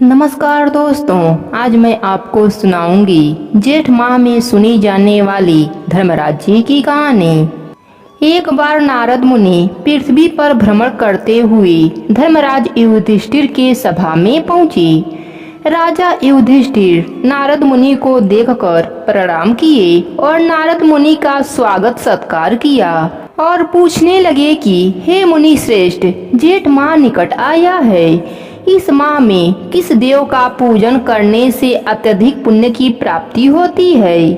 नमस्कार दोस्तों, आज मैं आपको सुनाऊंगी जेठ माह में सुनी जाने वाली धर्मराज जी की कहानी। एक बार नारद मुनि पृथ्वी पर भ्रमण करते हुए धर्मराज युधिष्ठिर के सभा में पहुंचे। राजा युधिष्ठिर नारद मुनि को देखकर प्रणाम किए और नारद मुनि का स्वागत सत्कार किया और पूछने लगे कि हे मुनि श्रेष्ठ, जेठ माह निकट आया है। इस माह में किस देव का पूजन करने से अत्यधिक पुण्य की प्राप्ति होती है?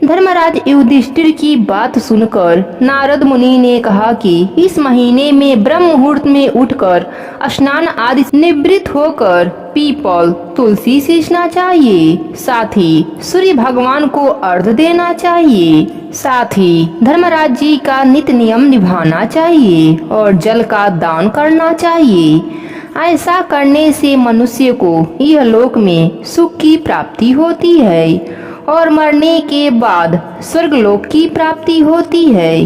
धर्मराज युधिष्ठिर की बात सुनकर नारद मुनि ने कहा कि इस महीने में ब्रह्म मुहूर्त में उठकर स्नान आदि निवृत्त होकर पीपल तुलसी सींचना चाहिए। साथ ही सूर्य भगवान को अर्घ्य देना चाहिए। साथ ही धर्मराज जी का नित्य नियम निभाना चाहिए और जल का दान करना चाहिए। ऐसा करने से मनुष्य को यह लोक में सुख की प्राप्ति होती है और मरने के बाद स्वर्गलोक की प्राप्ति होती है।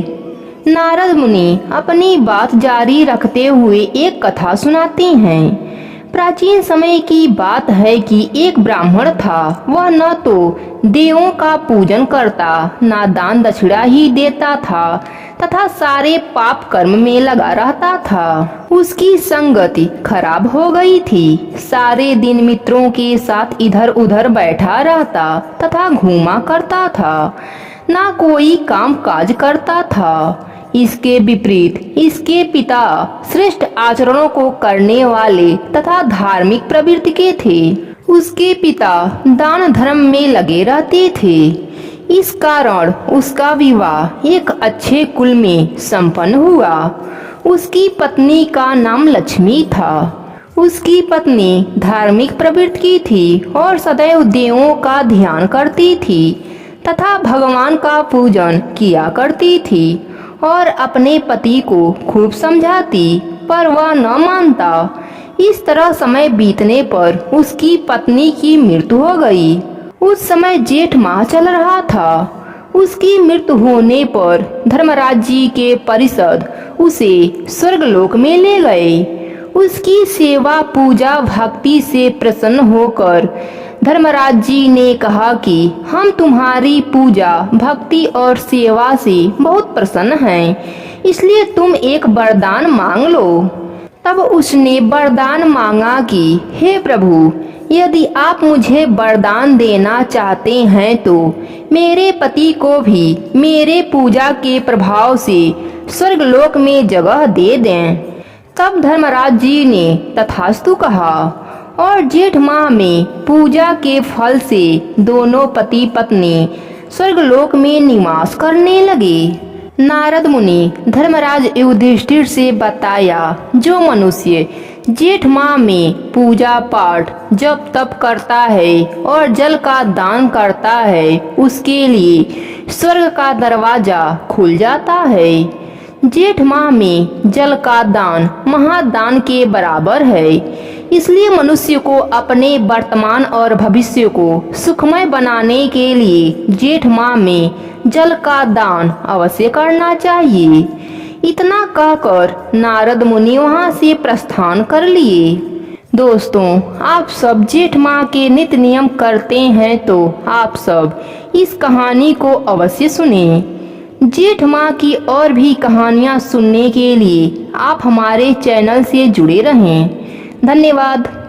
नारद मुनि अपनी बात जारी रखते हुए एक कथा सुनाते हैं। प्राचीन समय की बात है कि एक ब्राह्मण था। वह न तो देवों का पूजन करता, न दान दक्षिणा ही देता था तथा सारे पाप कर्म में लगा रहता था। उसकी संगति खराब हो गई थी। सारे दिन मित्रों के साथ इधर उधर बैठा रहता तथा घूमा करता था, ना कोई काम काज करता था। इसके विपरीत इसके पिता श्रेष्ठ आचरणों को करने वाले तथा धार्मिक प्रवृत्ति के थे। उसके पिता दान धर्म में लगे रहते थे। इस कारण उसका विवाह एक अच्छे कुल में संपन्न हुआ। उसकी पत्नी का नाम लक्ष्मी था। उसकी पत्नी धार्मिक प्रवृत्ति की थी और सदैव देवों का ध्यान करती थी तथा भगवान का पूजन किया करती थी और अपने पति को खूब समझाती, पर वह न मानता। इस तरह समय बीतने पर उसकी पत्नी की मृत्यु हो गई। उस समय जेठ माह चल रहा था। उसकी मृत्यु होने पर धर्मराज जी के परिषद उसे स्वर्गलोक में ले गए। उसकी सेवा पूजा भक्ति से प्रसन्न होकर धर्मराज जी ने कहा कि हम तुम्हारी पूजा भक्ति और सेवा से बहुत प्रसन्न हैं, इसलिए तुम एक वरदान मांग लो। तब उसने वरदान मांगा कि हे प्रभु, यदि आप मुझे वरदान देना चाहते हैं तो मेरे पति को भी मेरे पूजा के प्रभाव से स्वर्गलोक में जगह दे दें। तब धर्मराज जी ने तथास्तु कहा और जेठ माह में पूजा के फल से दोनों पति पत्नी स्वर्गलोक में निवास करने लगे। नारद मुनि धर्मराज युधिष्ठिर से बताया, जो मनुष्य जेठ माह में पूजा पाठ जप तप करता है और जल का दान करता है, उसके लिए स्वर्ग का दरवाजा खुल जाता है। जेठ माह में जल का दान महादान के बराबर है। इसलिए मनुष्य को अपने वर्तमान और भविष्य को सुखमय बनाने के लिए जेठ माह में जल का दान अवश्य करना चाहिए। इतना कहकर नारद मुनि वहां से प्रस्थान कर लिए। दोस्तों, आप सब जेठ माह के नित्य नियम करते हैं तो आप सब इस कहानी को अवश्य सुनें। जेठ माह की और भी कहानियाँ सुनने के लिए आप हमारे चैनल से जुड़े रहें। धन्यवाद।